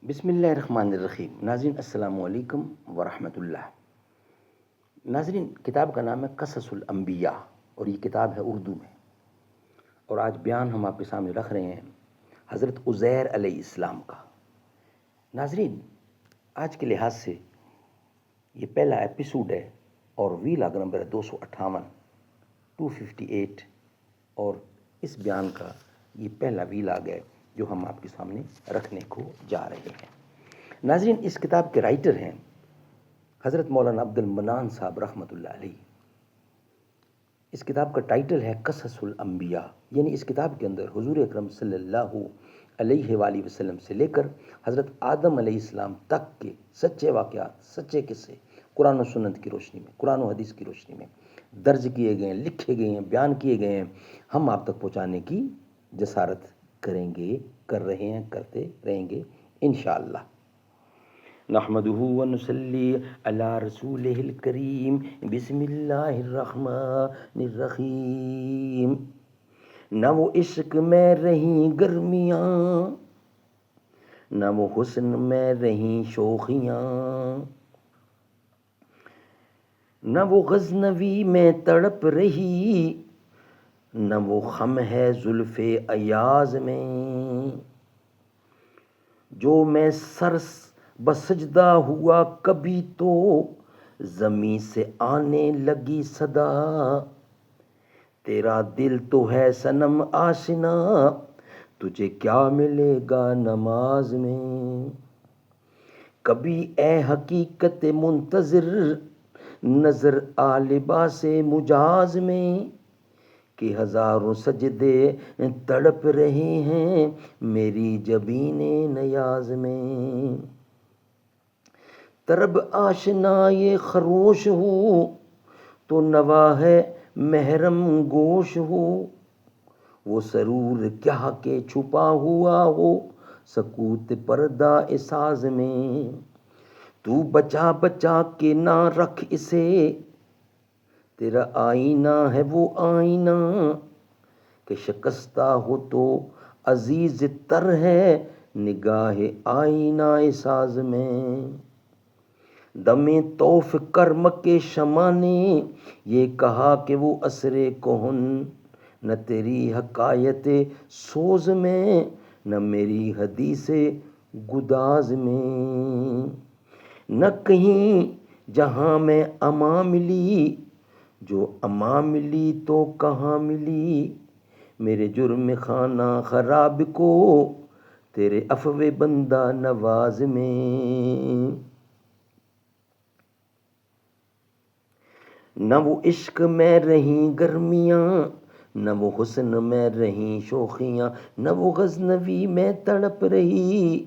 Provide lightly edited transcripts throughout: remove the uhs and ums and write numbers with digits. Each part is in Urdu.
بسم اللہ الرحمن الرحیم۔ ناظرین السلام علیکم ورحمۃ اللہ۔ ناظرین، کتاب کا نام ہے قصص الانبیاء اور یہ کتاب ہے اردو میں، اور آج بیان ہم آپ کے سامنے رکھ رہے ہیں حضرت عزیر علیہ السلام کا۔ ناظرین، آج کے لحاظ سے یہ پہلا ایپیسوڈ ہے اور وی لاگ نمبر ہے 258 258، اور اس بیان کا یہ پہلا وی لاگ ہے جو ہم آپ کے سامنے رکھنے کو جا رہے ہیں۔ ناظرین، اس کتاب کے رائٹر ہیں حضرت مولانا عبد المنان صاحب رحمۃ اللہ علیہ۔ اس کتاب کا ٹائٹل ہے قصص الانبیاء، یعنی اس کتاب کے اندر حضور اکرم صلی اللہ علیہ وآلہ وسلم سے لے کر حضرت آدم علیہ السلام تک کے سچے واقعات، سچے قصے قرآن و سنت کی روشنی میں، قرآن و حدیث کی روشنی میں درج کیے گئے ہیں، لکھے گئے ہیں، بیان کیے گئے ہیں، ہم آپ تک پہنچانے کی جسارت کریں گے، کر رہے ہیں، کرتے رہیں گے انشاءاللہ۔ نحمده ونصلي على رسوله الكريم بسم اللہ الرحمن الرحیم۔ نہ وہ عشق میں رہیں گرمیاں، نہ وہ حسن میں رہیں شوخیاں، نہ وہ غزنوی میں تڑپ رہی، نہ وہ خم ہے زلف ایاز میں، جو میں سر بسجدہ ہوا کبھی تو زمیں سے آنے لگی صدا، تیرا دل تو ہے صنم آشنا، تجھے کیا ملے گا نماز میں، کبھی اے حقیقت منتظر نظر آ لباس مجاز میں، کہ ہزاروں سجدے تڑپ رہے ہیں میری جبین نیاز میں، طرب آشنا یہ خروش ہو تو نوا ہے محرم گوش ہو، وہ سرور کیا کہ چھپا ہوا ہو سکوت پردہ ساز میں، تو بچا بچا کے نہ رکھ اسے، تیرا آئینہ ہے وہ آئینہ، کہ شکستہ ہو تو عزیز تر ہے نگاہ آئینہ ساز میں، دم طوف کرم کے شمع نے یہ کہا کہ وہ عصر کہن، نہ تیری حکایت سوز میں نہ میری حدیث گداز میں، نہ کہیں جہاں میں اما ملی، جو اما ملی تو کہاں ملی، میرے جرم خانہ خراب کو تیرے عفو بندہ نواز میں، نہ وہ عشق میں رہیں گرمیاں، نہ وہ حسن میں رہیں شوخیاں، نہ وہ غزنوی میں تڑپ رہی،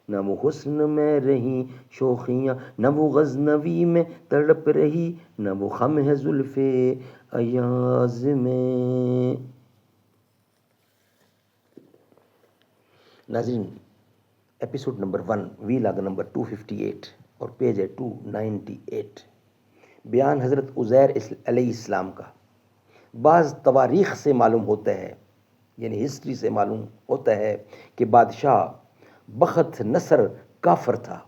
نہ وہ حسن میں رہیں شوخیاں، نہ وہ غزنوی میں تڑپ رہی، نہ وہ خم ہے زلف ایاز میں۔ ناظرین، ایپیسوڈ نمبر 1 وی لاگ نمبر 258 اور پیج ہے 298، بیان حضرت عزیر علیہ السلام کا۔ بعض تواریخ سے معلوم ہوتا ہے، یعنی ہسٹری سے معلوم ہوتا ہے کہ بادشاہ بخت نصر کافر تھا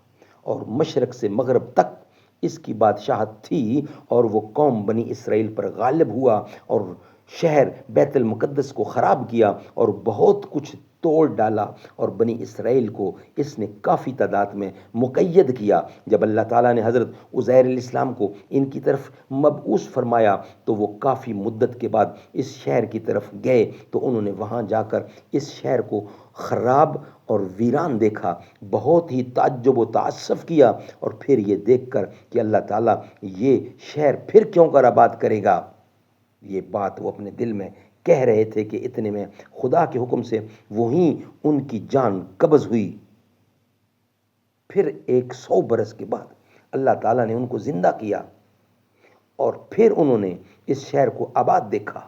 اور مشرق سے مغرب تک اس کی بادشاہت تھی، اور وہ قوم بنی اسرائیل پر غالب ہوا اور شہر بیت المقدس کو خراب کیا اور بہت کچھ توڑ ڈالا، اور بنی اسرائیل کو اس نے کافی تعداد میں مقید کیا۔ جب اللہ تعالیٰ نے حضرت عزیر علیہ السلام کو ان کی طرف مبعوث فرمایا تو وہ کافی مدت کے بعد اس شہر کی طرف گئے، تو انہوں نے وہاں جا کر اس شہر کو خراب اور ویران دیکھا، بہت ہی تعجب و تعصف کیا، اور پھر یہ دیکھ کر کہ اللہ تعالیٰ یہ شہر پھر کیوں کر آباد کرے گا، یہ بات وہ اپنے دل میں کہہ رہے تھے کہ اتنے میں خدا کے حکم سے وہیں ان کی جان قبض ہوئی۔ پھر 100 برس کے بعد اللہ تعالیٰ نے ان کو زندہ کیا، اور پھر انہوں نے اس شہر کو آباد دیکھا۔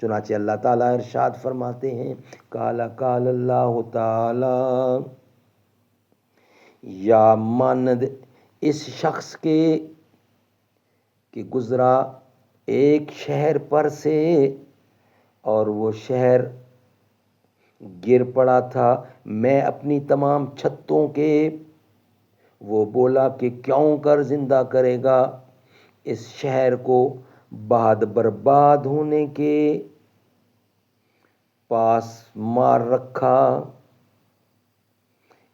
چنانچہ اللہ تعالیٰ ارشاد فرماتے ہیں، قال اللہ تعالیٰ، یا مانند اس شخص کے کہ گزرا ایک شہر پر سے، اور وہ شہر گر پڑا تھا میں اپنی تمام چھتوں کے، وہ بولا کہ کیوں کر زندہ کرے گا اس شہر کو بعد برباد ہونے کے پاس مار رکھا۔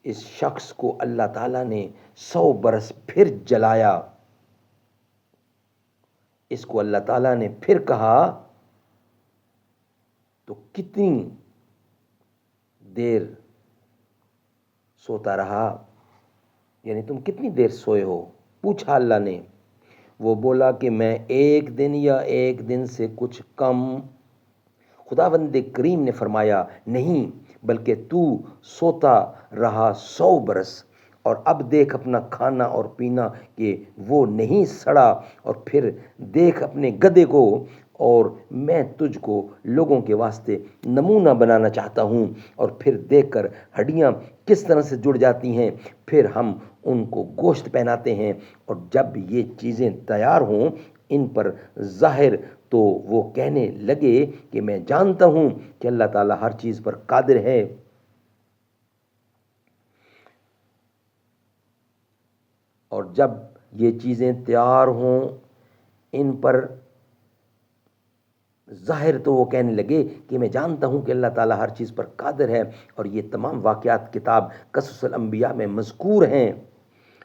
اس شخص کو اللہ تعالیٰ نے 100 برس پھر جلایا۔ اس کو اللہ تعالیٰ نے پھر کہا تو کتنی دیر سوتا رہا، یعنی تم کتنی دیر سوئے ہو؟ پوچھا اللہ نے۔ وہ بولا کہ میں 1 دن یا 1 دن سے کچھ کم۔ خداوند کریم نے فرمایا نہیں، بلکہ تو سوتا رہا 100 برس، اور اب دیکھ اپنا کھانا اور پینا کہ وہ نہیں سڑا، اور پھر دیکھ اپنے گدھے کو، اور میں تجھ کو لوگوں کے واسطے نمونہ بنانا چاہتا ہوں، اور پھر دیکھ کر ہڈیاں کس طرح سے جڑ جاتی ہیں، پھر ہم ان کو گوشت پہناتے ہیں، اور جب یہ چیزیں تیار ہوں ان پر ظاہر تو وہ کہنے لگے کہ میں جانتا ہوں کہ اللہ تعالیٰ ہر چیز پر قادر ہے۔ اور جب یہ چیزیں تیار ہوں ان پر ظاہر تو وہ کہنے لگے کہ میں جانتا ہوں کہ اللہ تعالیٰ ہر چیز پر قادر ہے۔ اور یہ تمام واقعات کتاب قصص الانبیاء میں مذکور ہیں۔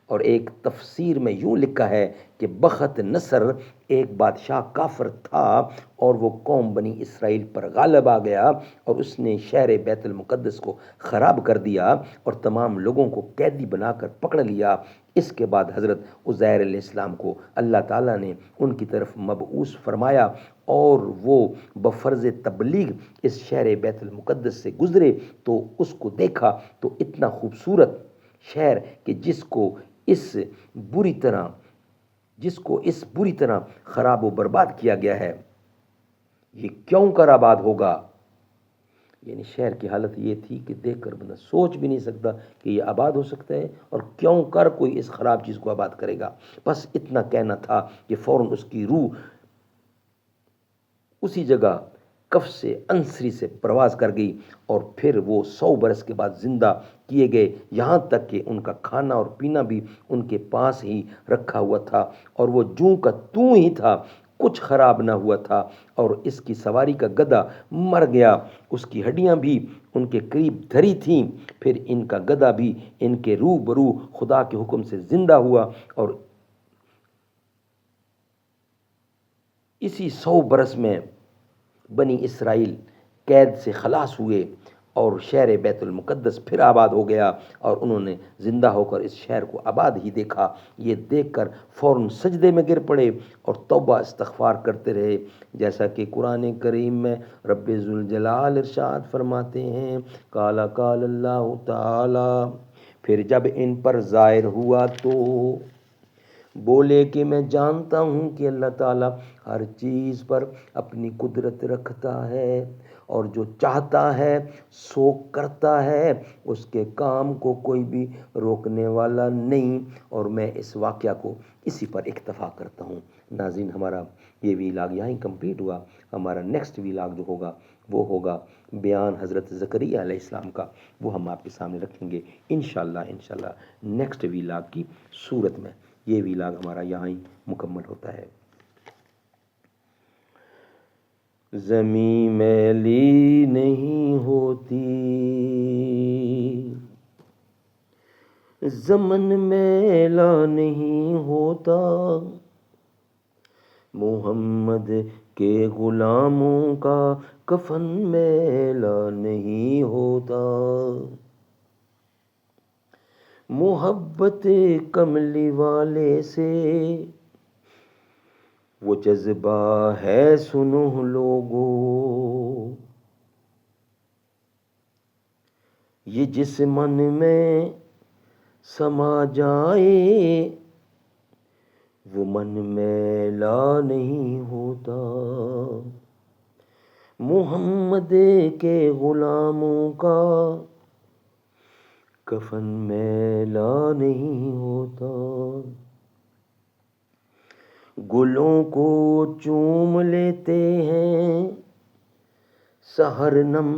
اور ایک تفسیر میں یوں لکھا ہے کہ بخت نصر ایک بادشاہ کافر تھا، اور وہ قوم بنی اسرائیل پر غالب آ گیا، اور اس نے شہر بیت المقدس کو خراب کر دیا اور تمام لوگوں کو قیدی بنا کر پکڑ لیا۔ اس کے بعد حضرت عزیر علیہ السلام کو اللہ تعالیٰ نے ان کی طرف مبعوث فرمایا، اور وہ بفرض تبلیغ اس شہر بیت المقدس سے گزرے تو اس کو دیکھا تو اتنا خوبصورت شہر کہ جس کو اس بری طرح خراب و برباد کیا گیا ہے، یہ کیوں کر آباد ہوگا؟ یعنی شہر کی حالت یہ تھی کہ دیکھ کر بندہ سوچ بھی نہیں سکتا کہ یہ آباد ہو سکتا ہے، اور کیوں کر کوئی اس خراب چیز کو آباد کرے گا۔ بس اتنا کہنا تھا کہ فوراً اس کی روح اسی جگہ کف سے انصری سے پرواز کر گئی، اور پھر وہ 100 برس کے بعد زندہ کیے گئے، یہاں تک کہ ان کا کھانا اور پینا بھی ان کے پاس ہی رکھا ہوا تھا، اور وہ جوں کا توں ہی تھا، کچھ خراب نہ ہوا تھا۔ اور اس کی سواری کا گدھا مر گیا، اس کی ہڈیاں بھی ان کے قریب دھری تھیں، پھر ان کا گدھا بھی ان کے روبرو خدا کے حکم سے زندہ ہوا، اور اسی 100 برس میں بنی اسرائیل قید سے خلاص ہوئے، اور شہر بیت المقدس پھر آباد ہو گیا، اور انہوں نے زندہ ہو کر اس شہر کو آباد ہی دیکھا۔ یہ دیکھ کر فوراً سجدے میں گر پڑے اور توبہ استغفار کرتے رہے، جیسا کہ قرآن کریم میں رب ذوالجلال ارشاد فرماتے ہیں، قال قال اللہ تعالی، پھر جب ان پر ظاہر ہوا تو بولے کہ میں جانتا ہوں کہ اللہ تعالیٰ ہر چیز پر اپنی قدرت رکھتا ہے، اور جو چاہتا ہے سو کرتا ہے، اس کے کام کو کوئی بھی روکنے والا نہیں۔ اور میں اس واقعہ کو اسی پر اکتفا کرتا ہوں۔ ناظرین، ہمارا یہ ویلاگ یہاں ہی کمپلیٹ ہوا۔ ہمارا نیکسٹ ویلاگ جو ہوگا وہ ہوگا بیان حضرت زکریا علیہ السلام کا، وہ ہم آپ کے سامنے رکھیں گے انشاءاللہ نیکسٹ ویلاگ کی صورت میں۔ یہ ویلاگ ہمارا یہاں ہی مکمل ہوتا ہے۔ زمیں میلی نہیں ہوتی، زمن میلا نہیں ہوتا، محمد کے غلاموں کا کفن میلا نہیں ہوتا، محبت کملی والے سے وہ جذبہ ہے سنو لوگو، یہ جس من میں سما جائے وہ من میلا نہیں ہوتا، محمد کے غلاموں کا کفن میلا نہیں ہوتا، گلوں کو چوم لیتے ہیں سحر نم